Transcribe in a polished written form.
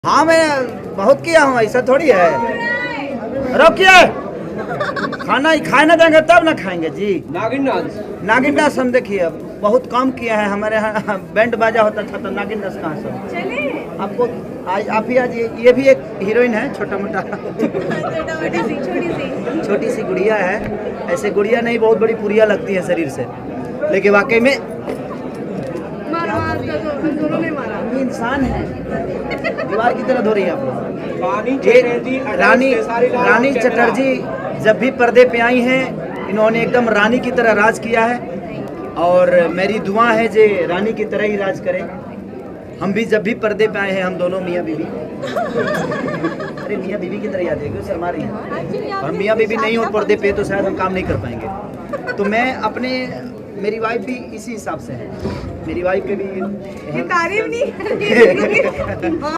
हाँ मैं बहुत किया हूँ, ऐसा थोड़ी है। रोकिए, खाना खाए ना देंगे तब ना खाएंगे जी। नागिन नाच नागिन डांस हम देखिए बहुत कम किया है, हमारे यहाँ बैंड बाजा होता था तो नागिन डांस कहाँ से। चले आपको आज आप ही आज ये भी एक हीरोइन है, छोटा मोटा छोटी सी गुड़िया है। ऐसे गुड़िया नहीं, बहुत बड़ी पुरिया लगती है शरीर से, लेकिन वाकई में दोनों ने मारा। ये इंसान है, दीवार की तरह धो रही है आप लोग। ये रानी चटर्जी जब भी पर्दे पे आई हैं, इन्होंने एकदम रानी की तरह राज किया है और मेरी दुआ है जे रानी की तरह ही राज करें। हम भी जब भी पर्दे पे आए हैं, हम दोनों मियाँ बीवी अरे मियाँ बीवी की तरह याद है, क्यों शर्मा रही हैं? और मियाँ बीवी नहीं हो पर्दे पे तो शायद हम काम नहीं कर पाएंगे। तो मैं अपने मेरी वाइफ भी इसी हिसाब से है, मेरी वाइफ के भी तारीफ नहीं